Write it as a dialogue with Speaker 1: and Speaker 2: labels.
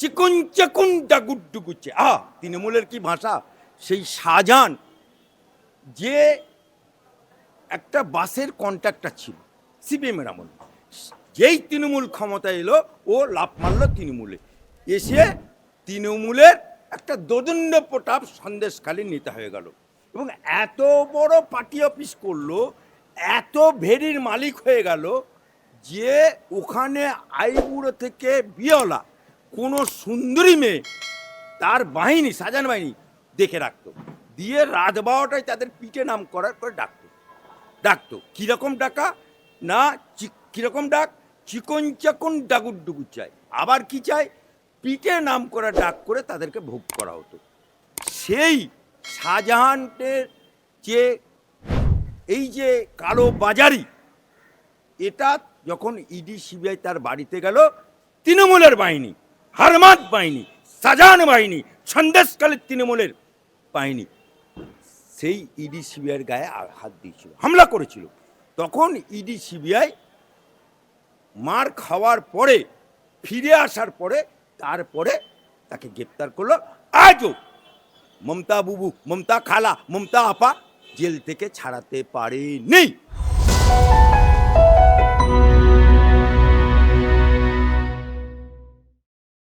Speaker 1: চিকুন চাকুন ডাগুডুগুচ্ছে। তৃণমূলের কি ভাষা! সেই শাহজাহান যে একটা বাসের কন্ট্রাক্টর ছিল সিপিএমের আমল, যেই তৃণমূল ক্ষমতায় এলো ও লাফ মারল তৃণমূলে, এসে তৃণমূলের একটা দোদণ্ড প্রতাপ সন্দেশখালী নেতা হয়ে গেল এবং এত বড় পার্টি অফিস করলো, এত ভেরির মালিক হয়ে গেল যে ওখানে আইবুড়ো থেকে বিয়লা কোনো সুন্দরী মেয়ে তার বাহিনী, শাহজাহান বাহিনী দেখে রাখতো, দিয়ে রাত 12টায় তাদের পিঠে নাম করার করে ডাকতো। কীরকম ডাকা না, কীরকম ডাক, চিকন চাকুন ডাগুডুগু চাই। আবার কি চাই, পিঠে নাম করা ডাক করে তাদেরকে ভোগ করা হতো। সেই শাহজাহানের যে এই যে কালো বাজারি, এটা যখন ইডি সিবিআই তার বাড়িতে গেল, তৃণমূলের বাহিনী, হারমাত বাহিনী, শাহজাহান বাহিনী, সন্দেশকালের তৃণমূলের বাহিনী সেই ইডি সিবিআইয়ের গায়ে হাত দিয়েছিল, হামলা করেছিল। তখন ইডি সিবিআই মার খাওয়ার পরে, ফিরে আসার পরে, তারপরে তাকে গ্রেপ্তার করলো। আজও মমতা বুবু, মমতা খালা, মমতা আপা জেল থেকে ছাড়াতে পারেনি।